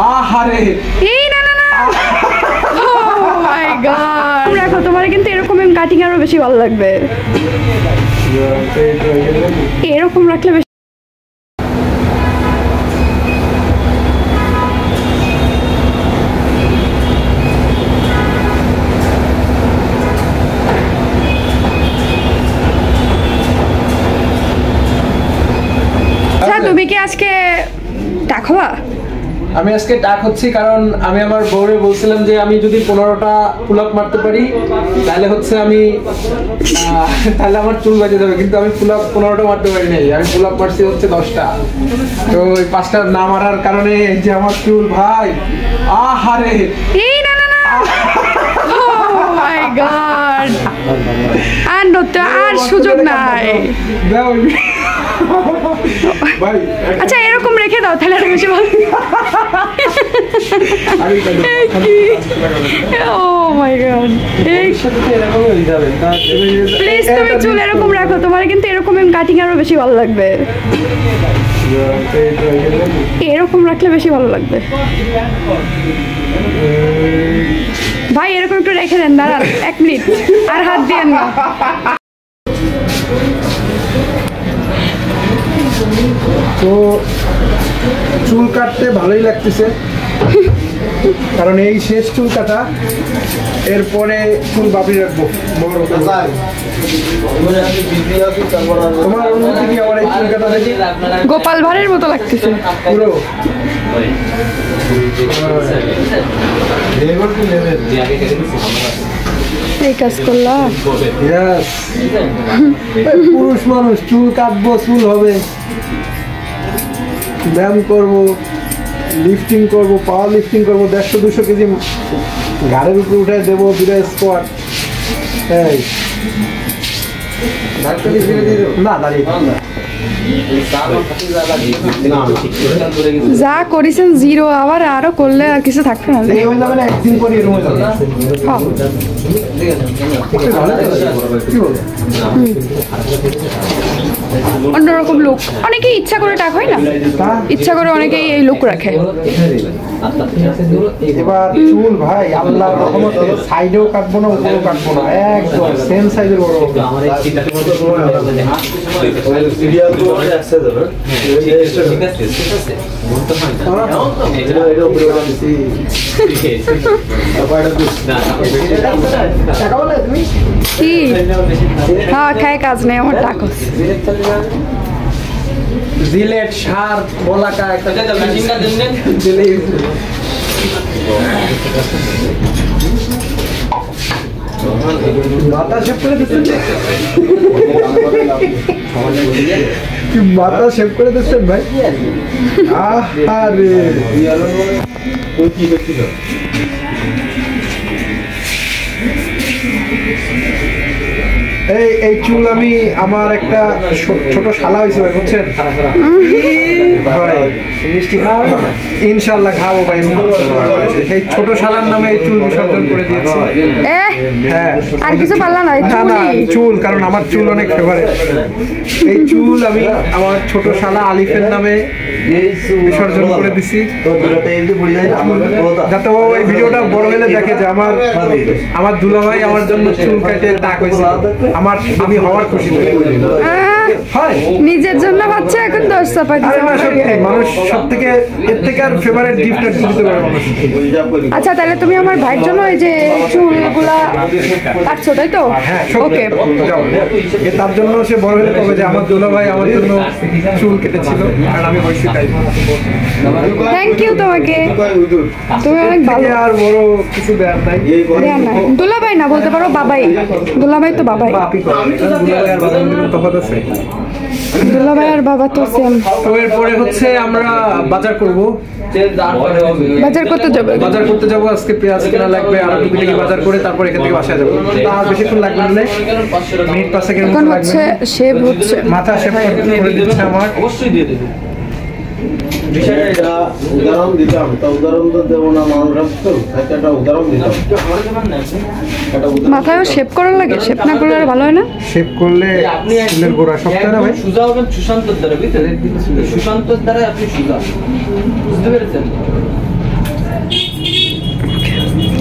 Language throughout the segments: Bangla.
আহারে এই না না না ও মাই গড রাখো তোমার কিন্তু এরকম কাটিং আরো বেশি ভালো লাগবে এরকম রাখলে বেশি তুমি কি আজকে টাক হবা? আমি আজকে টাক হচ্ছি কারণ আমি আমার বউরে বলছিলাম যে আমি যদি 15টা পুল আপ মারতে পারি তাহলে হচ্ছে আমি তাহলে আমার চুল বেঁচে যাবে, কিন্তু আমি পুল আপ 15টা মারতে পারি নাই। আমি পুল আপ মারছি হচ্ছে 10টা, তো ওই 5টা না মারার কারণে যে আমার চুল ভাই আহারে এই না না না ও মাই গড আর নতুন আর সুযোগ নাই। আচ্ছা এরকম রেখে দাও তাহলে আরো বেশি ভালো। ও মাই গড প্লিজ তুমি চুল এরকম রাখো, তোমার কিন্তু এরকম কাটিং আরো বেশি ভালো লাগবে। এরকম রাখলে বেশি ভালো লাগবে ভাই, এরকম একটু রেখে দেন। দাঁড়ান 1 মিনিট, আর হাত দিয়েন না। তো চুল কাটতে ভালোই লাগতেছে কারণ এই শেষ চুল কাটা, এরপরে চুল বাপি রাখবো। তোমার অনুমতি কি আমার এই চুল কাটা দেখি? গোপাল ভাঁড়ের মতো লাগতেছে পুরো। এই কাজ করলাম। পুরুষ মানুষ চুল কাটবো, চুল হবে, ব্যায়াম করবো, লিফটিং করবো, পাওয়ার লিফটিং করবো, 150-200 কেজি ঘাড়ের উপরে উঠে দেবো, 2টা স্কোয়াট। এই না দাঁড়িয়ে যা করেছেন জিরো, আবার আরো করলে আর কিছু থাকবে না। একদিন করে অন্যরকম লুক, অনেকেই ইচ্ছা করে টাক হয় না, ইচ্ছা করে অনেকেই এই লুক রাখে। এবার চুল ভাই আল্লাহর রহমতে সাইডেও কাটবো না, উপরেও কাটবো না, একদম সেম সাইজের বড়। কি হ্যাঁ খায় কাজ নেই আমার টাক। জিলেট শার্প বলাকা একটা মাথা শেভ করে দিচ্ছেন, মাথা শেভ করে দিচ্ছেন ভাই। আরে এই চুল আমি আমার একটা ছোট শালা হয়েছে ভাই, বুঝছেন? ইনশাল্লাহ খাবো ভাই। এই ছোট শালার নামে এই চুল বিসর্জন করে দিয়েছি। হ্যাঁ আর কিছু পারলাম না, না চুল, কারণ আমার চুল অনেক ফেভারিট। এই চুল আমি আমার ছোট শালা আলিফের নামে বিসর্জন করে দিছি, যাতে ও এই ভিডিওটা বড় হলে দেখে যে আমার দুলা ভাই আমার জন্য চুল কেটে টাক হয়েছে, আমি হওয়ার খুশি। নিজের জন্য বাচ্চা এখন 10 চাপা দিচ্ছে। মানুষ সব থেকে এর থেকে আর ফেভারিট গিফট দিতে পারে মানুষ। আচ্ছা তাহলে তুমি আমার ভাইয়ের জন্য এই যে চুলগুলা কাটছো তাই তো? হ্যাঁ ওকে, তার জন্য সে বড় হলে কবে যে আমার দুলা ভাই আমার জন্য চুল কেটেছিল, আর আমি বসে তাই। থ্যাংক ইউ তোমাকে, তুমি অনেক ভালো। আর বড় কিছু দেয়ার নাই। দুলা ভাই না বলতে পারো বাবাই, দুলা ভাই তো বাবাই। দুলা ভাই আর বাবা তো সেম। তো এরপরে হচ্ছে আমরা বাজার করব। বাজার করতে যাবো আজকে। পেঁয়াজ কেনা লাগবে, আর টুকিটাকি বাজার করে তারপর এখান থেকে বাসায় যাবো। আর বেশিক্ষণ লাগবে না, মিনিট 5 সেকেন্ড লাগবে। শেভ হচ্ছে, মাথা শেভ করে দিচ্ছে আমার। অবশ্যই দিয়ে দেবে। উদাহরণ দিতাম, তা উদাহরণ তো দেবো না, মানুষ রাখতো একটা উদাহরণ দিতাম। মাথায়ও শেভ করার লাগে, শেভ না করলে আর ভালো হয় না। শেভ করলে চুলের গোড়া সপ্তাহে না ভাই সুজা হবেন সুশান্তর দ্বারা, বুঝলেন? সুশান্তর দ্বারা আপনি সুজা, বুঝতে পেরেছেন?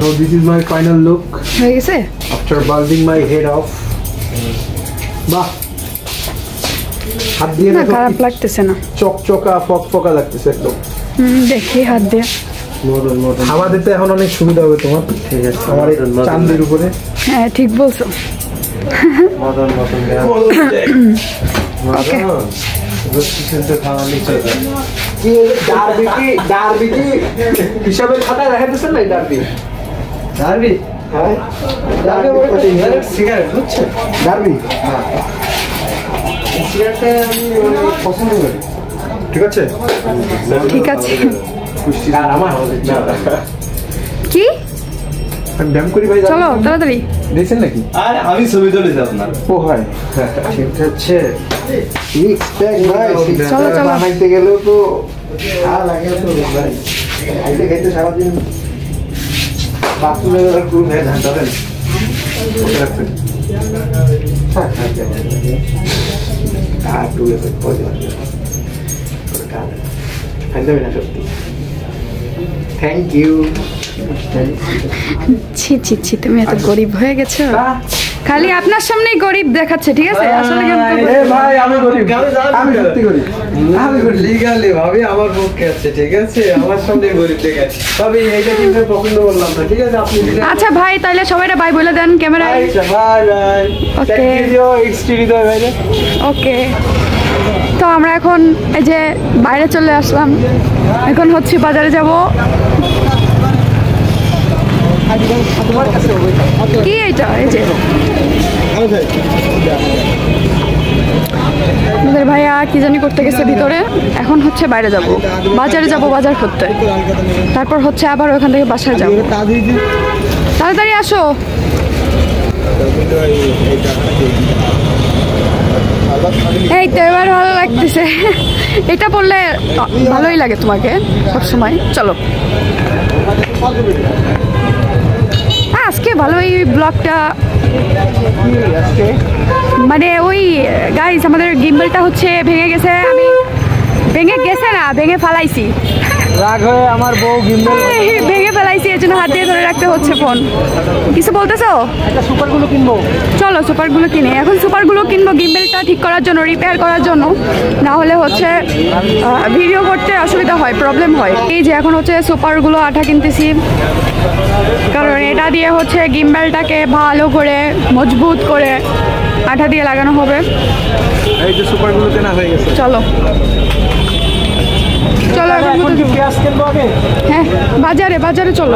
Now this is my final look হয়ে গেছে? after balding my head off. বাহ, হাত দিয়ে না দেখো খারাপ কি লাগতেছে না। চকচকা ফকফকা লাগতেছে একদম। দেখি হাত দিয়ে। হাওয়া দিতে এখন অনেক সুবিধা হবে তোমার। ঠিক আছে, আমার এই চাঁদের উপরে। হ্যাঁ ঠিক বলছো। ওকে। কি ডারবি কি হিসাবে খাতায় রাখতেছেন না ডারবি? ডারবি? হ্যাঁ। ডারবি বলে সিগারেট বুঝছো? ডারবি? হ্যাঁ। সিগারেটটা আমি পছন্দ করি। ঠিক আছে? ঠিক আছে। আর আমার কি? আমি ব্যায়াম করি ভাই। চলো তাড়াতাড়ি। দেখছেন নাকি? আর আমি ছবি তুলেছি আপনার। ও হয়। ঠিক আছে। চলো চলো। বানাইতে গেলেও তো লাগে তো ভাই। খাইতে খাইতে সারাদিন বাথরুমে পুরো ভেয়ে ধান ধরেন। ওকে রাখবেন। Thank you. ছি ছি ছি, তুমি এত গরিব হয়ে গেছো। খালি আপনার সামনেই গরিব দেখাচ্ছে, ঠিক আছে? আসলে কিন্তু ভাই আমি গরিব, আমি সত্যি গরিব। আমি লিগালি ভাবি আমার পক্ষে আছে, ঠিক আছে? আমার সামনে গরিব দেখাচ্ছে। তবে এইটা কিন্তু পছন্দ করলাম না, ঠিক আছে? আপনি আচ্ছা ভাই, তাহলে সবাইরা বাই বলে দেন ক্যামেরায়। Bye bye. Okay. Thank you এক্সটি হৃদয় ভাই। ওকে, তো আমরা এখন এই যে বাইরে চলে আসলাম, এখন হচ্ছে বাজারে যাব। কি এইটা? এই যে আমাদের ভাইয়া কি জানি করতে গেছে ভিতরে, এখন হচ্ছে বাইরে যাব, বাজারে যাব বাজার করতে, তারপর হচ্ছে আবার ওখান থেকে বাসায় যাব। তাড়াতাড়ি আসো। এই তো এবার ভালো লাগতেছে। এটা বললে ভালোই লাগে তোমাকে সবসময়। চলো, আজকে ভালোই ব্লগটা, মানে ওই গাইস আমাদের গিম্বলটা হচ্ছে ভেঙে গেছে। আমি ভেঙে ফালাইছি। রাগ হয়ে আমার বউ গিম্বল ভেঙে ফেলাইছি, এর জন্য হাত দিয়ে ধরে রাখতে হচ্ছে ফোন। কিছু বলতেছো? একটা সুপারগুলো কিনবো। চলো সুপারগুলো কিনে, এখন সুপারগুলো কিনবো গিম্বলটা ঠিক করার জন্য, রিপেয়ার করার জন্য। না হলে হচ্ছে ভিডিও করতে অসুবিধা হয়, প্রবলেম হয়। এই যে এখন হচ্ছে সুপারগুলো আঠা কিনতেছি, কারণ এটা দিয়ে হচ্ছে গিম্বলটাকে ভালো করে মজবুত করে আঠা দিয়ে লাগানো হবে। এই যে সুপারগুলো কেনা হয়ে গেছে। চলো চলো এখন কি পেঁয়াজ কিনবো আগে? হ্যাঁ, বাজারে চলো,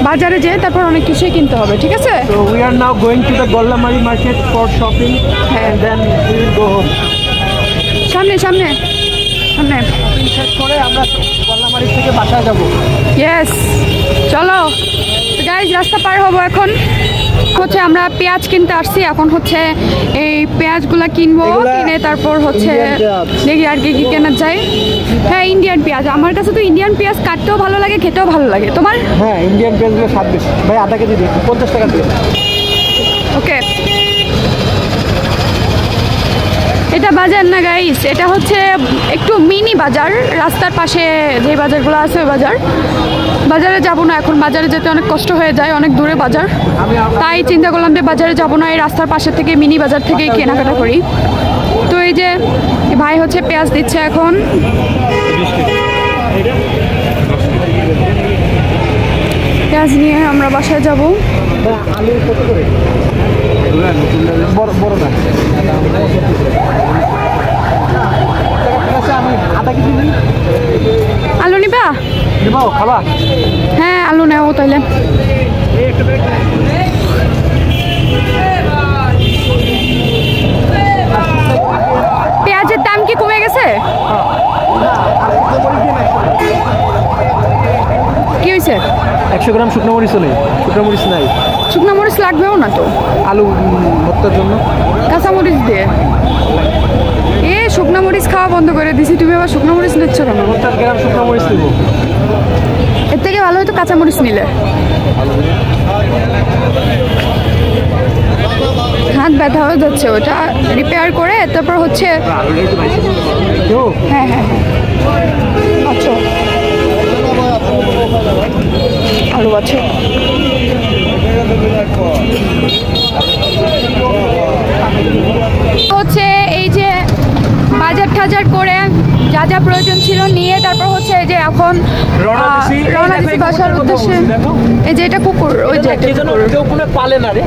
বাজারে যেয়ে তারপর অনেক কিছুই কিনতে হবে, ঠিক আছে? So we are now going to the Gollamari market for shopping and then we will go home. সামনে শেষ করে আমরা গোল্লামারি থেকে বাসায় যাব। ইয়েস, চলো গাইজ, রাস্তা পার হবো। এখন হচ্ছে আমরা পেঁয়াজ কিনতে আসছি, এখন হচ্ছে এই পেঁয়াজগুলা কিনবো, কিনে তারপর হচ্ছে দেখি আর কি কেনা যায়। হ্যাঁ, ইন্ডিয়ান পেঁয়াজ। আমার কাছে তো ইন্ডিয়ান পেঁয়াজ কাটতেও ভালো লাগে, খেতেও ভালো লাগে। তোমার? হ্যাঁ, ইন্ডিয়ান পেঁয়াজগুলো স্বাদ বেশি। ভাই আধা কেজি দিন, 50 টাকা দিন। ওকে, এটা বাজার না গাইস, এটা হচ্ছে একটু মিনি বাজার, রাস্তার পাশে যে বাজারগুলো আছে ওই বাজারে যাব না এখন, বাজারে যেতে অনেক কষ্ট হয়ে যায়, অনেক দূরে বাজার। তাই চিন্তা করলাম যে বাজারে যাব না, এই রাস্তার পাশে থেকে মিনি বাজার থেকে কেনাকাটা করি। তো এই যে ভাই হচ্ছে পেঁয়াজ দিচ্ছে এখন। পেঁয়াজ নিয়ে আমরা বাসায় যাব। আলু কত করে? বড় না। আমি আধা কেজি নিই। আলু নিবা? নিবো, খাবা? হ্যাঁ, আলু নেও তাহলে। পেঁয়াজের দাম কি কমে গেছে? কি হয়েছে? 100 গ্রাম শুকনো মরিচ নেই, শুকনো মরিচ নাই। শুকনো মরিচ লাগবেও না তো আলু ভর্তার জন্য। কাঁচা মরিচ দিয়ে। শুকনো মরিচ খাওয়া বন্ধ করে দিছি, তুমি আবার শুকনো মরিচ নিচ্ছ কেন? 50 গ্রাম শুকনো মরিচ নেব। এর থেকে ভালো হয়তো কাঁচা মরিচ নিলে। হাত ব্যথা হয়ে যাচ্ছে, ওটা রিপেয়ার করে তারপর হচ্ছে। হ্যাঁ, আচ্ছা আরও আছে। হচ্ছে এই যে বাজার টাজার করে যা যা প্রয়োজন ছিল নিয়ে তারপর হচ্ছে এই যে এখন রওনা দিছি বাসার উদ্দেশ্যে। এই যে এটা কুকুর, ওই যে একটা কুকুর। কেউ কোনো পালে না রে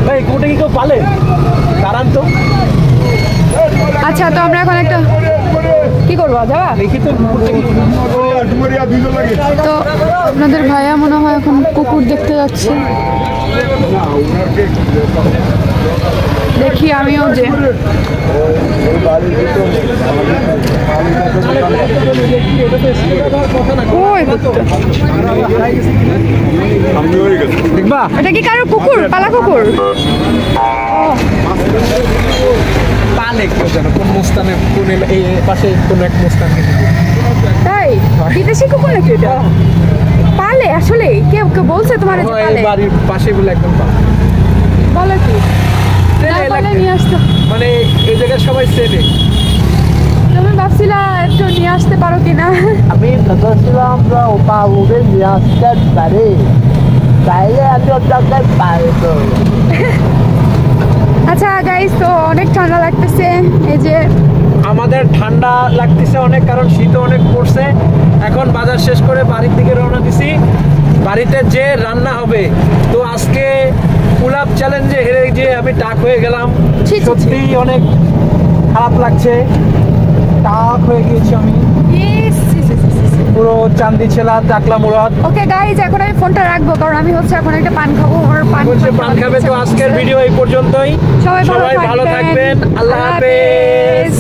ভাই, কুকুরটা কি কেউ পালে? দাঁড়ান তো। আচ্ছা, তো আমরা এখন একটা কি করবো, যাবা? দেখি তো কুকুরটা কি। তো আপনাদের ভাইয়া মনে হয় এখন কুকুর দেখতে যাচ্ছে। দেখি আমিও যে ওই কুকুরটা। দেখবা এটা কি কারোর কুকুর, পালা কুকুর? পালে কেউ যেন কোন মুস্তানে, কোন এই পাশে কোন এক মুস্তানকে তাই বিদেশি কুকুর নাকি এটা? পালে আসলে কেউ কেউ বলছে তোমার এটা পালে? বাড়ির পাশে গুলো একদম পালে। বলো কি না পালে নিয়ে আসতো? মানে এই জায়গায় সবাই চেনে। তুমি ভাবছিলা একটু নিয়ে আসতে পারো কিনা? আমি ভেবেছিলাম যে বাবুকে নিয়ে আসতে পারি, তাইলে আমি ওটাকে পারবো। আচ্ছা গাইস, তো অনেক ঠান্ডা লাগতেছে। এই যে আমাদের ঠান্ডা লাগতেছে অনেক, কারণ শীত অনেক পড়ছে। এখন বাজার শেষ করে বাড়ির দিকে রওনা দিছি। বাড়িতে যে রান্না হবে, তো আজকে পুলাপ চ্যালেঞ্জে হেরে যে আমি টাক হয়ে গেলাম। ছি, ছি, ছি। সত্যি অনেক খারাপ লাগছে, টাক হয়ে গিয়েছি আমি। পুরো চান্দি ছেলা টাকলা মুরাদ। ওকে গাইস, এখন আমি ফোনটা রাখবো কারণ আমি হচ্ছে এখন একটা পান খাবো। আমার পান খাবে। তো আজকের ভিডিও এই পর্যন্তই। সবাই ভালো থাকবেন। আল্লাহ হাফেজ।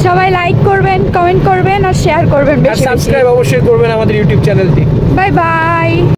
সবাই লাইক করবেন, কমেন্ট করবেন আর শেয়ার করবেন, আর বেশি বেশি। সাবস্ক্রাইব অবশ্যই করবেন আমাদের ইউটিউব চ্যানেলটি। Bye bye.